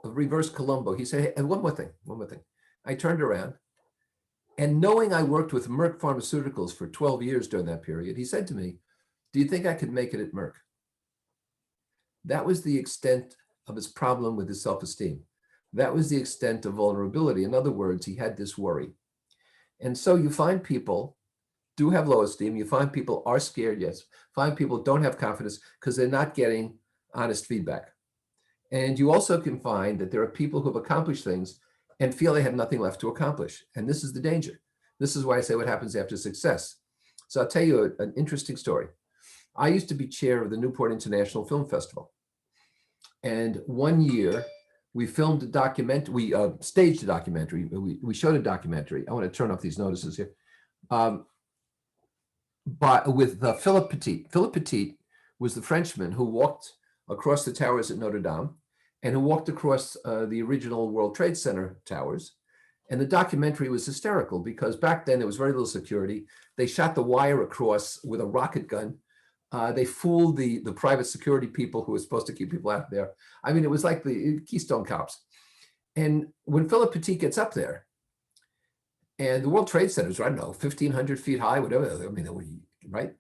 reverse Columbo. He said, hey, one more thing. I turned around, and knowing I worked with Merck Pharmaceuticals for 12 years during that period, he said to me, do you think I could make it at Merck? That was the extent of his problem with his self-esteem. That was the extent of vulnerability. In other words, he had this worry. And so you find people do have low esteem. You find people are scared, yes. Find people don't have confidence because they're not getting honest feedback. And you also can find that there are people who have accomplished things and feel they have nothing left to accomplish. And this is the danger. This is why I say what happens after success. So I'll tell you an interesting story. I used to be chair of the Newport International Film Festival. And one year we filmed a documentary, we staged a documentary, we showed a documentary. I want to turn off these notices here. But with Philip Petit. Philip Petit was the Frenchman who walked across the towers at Notre Dame and who walked across the original World Trade Center towers. And the documentary was hysterical because back then there was very little security. They shot the wire across with a rocket gun. They fooled the private security people who were supposed to keep people out there. I mean, it was like the Keystone Cops. And when Philip Petit gets up there, and the World Trade Center is, I don't know, 1,500 feet high, whatever, I mean, right?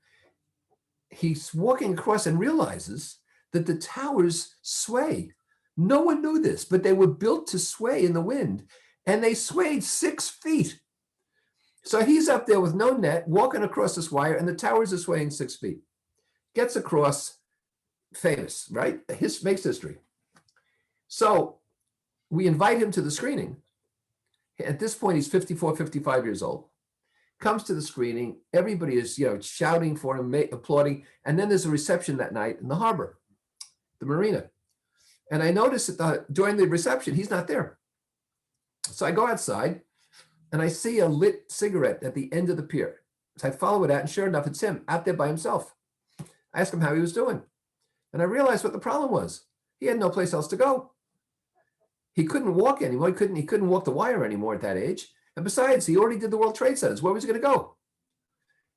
He's walking across and realizes that the towers sway. No one knew this, but they were built to sway in the wind, and they swayed 6 feet. So he's up there with no net, walking across this wire, and the towers are swaying 6 feet. Gets across, famous, right? Makes history. So we invite him to the screening. At this point, he's 54, 55 years old. Comes to the screening. Everybody is, shouting for him, applauding. And then there's a reception that night in the harbor, the marina. And I notice during the reception, he's not there. So I go outside and I see a lit cigarette at the end of the pier. So I follow it out, and sure enough, it's him out there by himself. I asked him how he was doing. And I realized what the problem was. He had no place else to go. He couldn't walk anymore. He couldn't walk the wire anymore at that age. And besides, he already did the World Trade Centers. Where was he going to go?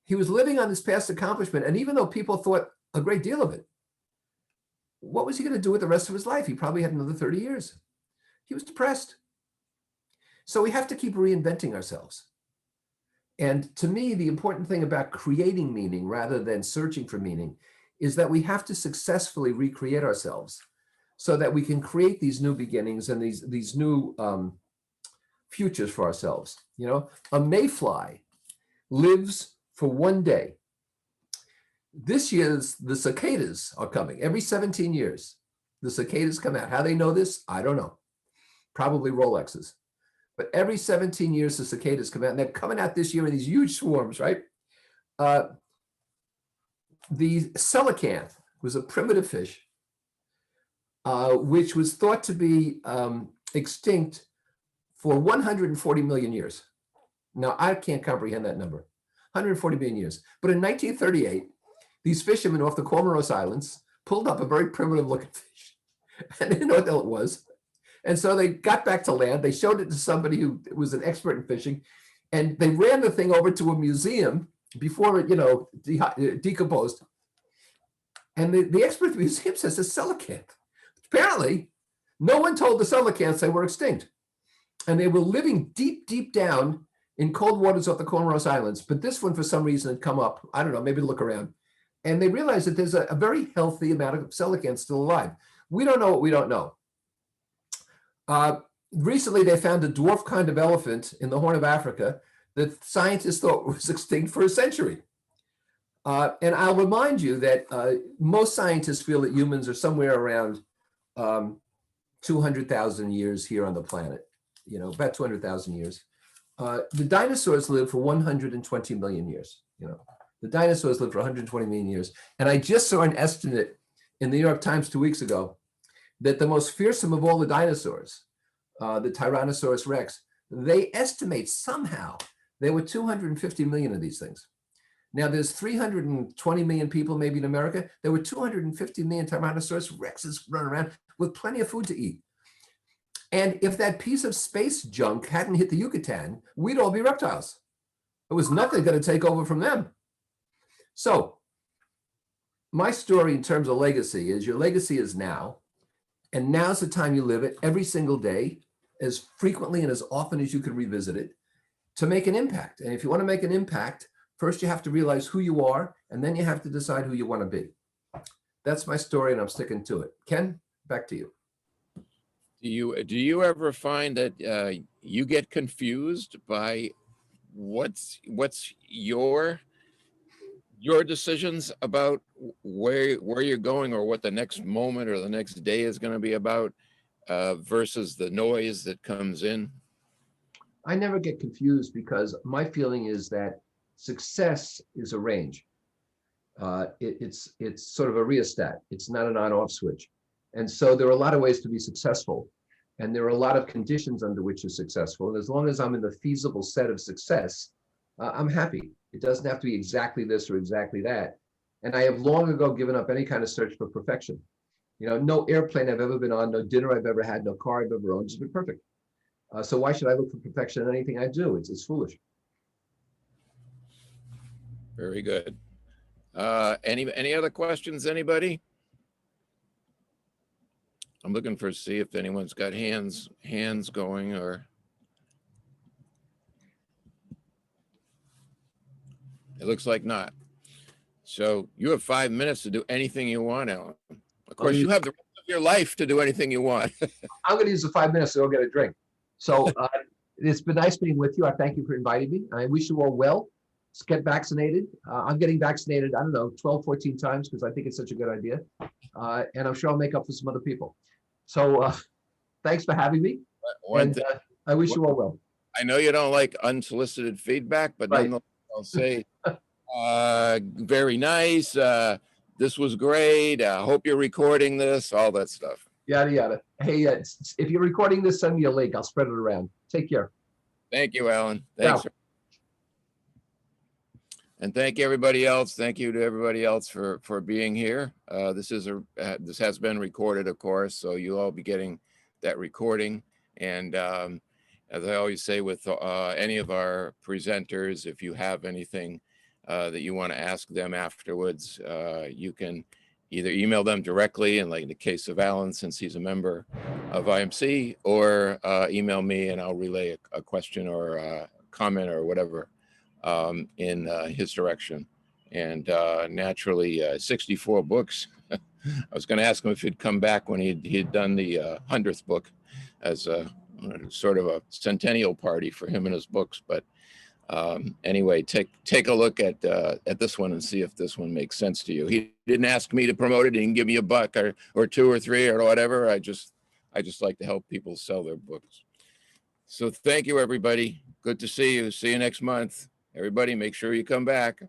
He was living on this past accomplishment. And even though people thought a great deal of it, what was he going to do with the rest of his life? He probably had another 30 years. He was depressed. So we have to keep reinventing ourselves. And to me, the important thing about creating meaning rather than searching for meaning is that we have to successfully recreate ourselves so that we can create these new beginnings and these new futures for ourselves. A mayfly lives for one day. This year's the cicadas are coming. Every 17 years, the cicadas come out. How they know this, I don't know. Probably Rolexes. But every 17 years, the cicadas come out, and they're coming out this year in these huge swarms, right? The coelacanth was a primitive fish, which was thought to be extinct for 140 million years. Now, I can't comprehend that number, 140 million years. But in 1938, these fishermen off the Comoros Islands pulled up a very primitive looking fish, and they didn't know what the hell it was. And so they got back to land. They showed it to somebody who was an expert in fishing, and they ran the thing over to a museum before it, decomposed. And the expert at the museum says it's coelacanth. Apparently, no one told the coelacanths they were extinct. And they were living deep, deep down in cold waters off the Comoros Islands. But this one, for some reason, had come up. I don't know, maybe to look around. And they realized that there's a very healthy amount of coelacanths still alive. We don't know what we don't know. Recently, they found a dwarf kind of elephant in the Horn of Africa that scientists thought was extinct for a century. And I'll remind you that most scientists feel that humans are somewhere around 200,000 years here on the planet, about 200,000 years. The dinosaurs lived for 120 million years, The dinosaurs lived for 120 million years. And I just saw an estimate in the New York Times 2 weeks ago that the most fearsome of all the dinosaurs, the Tyrannosaurus Rex, they estimate somehow there were 250 million of these things. Now there's 320 million people maybe in America. There were 250 million Tyrannosaurus Rexes running around with plenty of food to eat. And if that piece of space junk hadn't hit the Yucatan, we'd all be reptiles. There was nothing going to take over from them. So my story in terms of legacy is your legacy is now, and now's the time you live it every single day, as frequently and as often as you can revisit it, to make an impact. And if you want to make an impact, first you have to realize who you are, and then you have to decide who you want to be. That's my story, and I'm sticking to it. Ken, back to you. Do you ever find that you get confused by what's your decisions about where you're going or what the next moment or the next day is going to be about versus the noise that comes in? I never get confused because my feeling is that success is a range. It's sort of a rheostat. It's not an on-off switch. And so there are a lot of ways to be successful. And there are a lot of conditions under which you're successful. And as long as I'm in the feasible set of success, I'm happy. It doesn't have to be exactly this or exactly that. And I have long ago given up any kind of search for perfection. No airplane I've ever been on, no dinner I've ever had, no car I've ever owned has been perfect. So why should I look for perfection in anything I do? It's foolish. Very good. Any other questions, anybody? I'm looking for see if anyone's got hands going or. It looks like not. So you have 5 minutes to do anything you want, Alan. Of course, you have the rest of your life to do anything you want. I'm going to use the 5 minutes to go get a drink. So it's been nice being with you. I thank you for inviting me. I wish you all well. Let's get vaccinated. I'm getting vaccinated, I don't know, 12, 14 times because I think it's such a good idea. And I'm sure I'll make up for some other people. So thanks for having me. I wish you all well. I know you don't like unsolicited feedback, but Right. nonetheless, I'll say very nice. This was great. Hope you're recording this, all that stuff. Yada, yada. Hey, if you're recording this, send me a link. I'll spread it around. Take care. Thank you, Alan. Thanks. Ciao. And thank everybody else. Thank you to everybody else for being here. This has been recorded, of course, so you'll all be getting that recording. And as I always say with any of our presenters, if you have anything that you want to ask them afterwards, you can either email them directly, and like in the case of Alan, since he's a member of IMC, or email me and I'll relay a question or a comment or whatever in his direction. And naturally, 64 books. I was going to ask him if he'd come back when he'd done the 100th book as a sort of a centennial party for him and his books. But anyway, take a look at this one and see if this one makes sense to you. He didn't ask me to promote it. He didn't give me a buck or two or three or whatever. I just like to help people sell their books. So thank you, everybody. Good to see you. See you next month. Everybody, make sure you come back.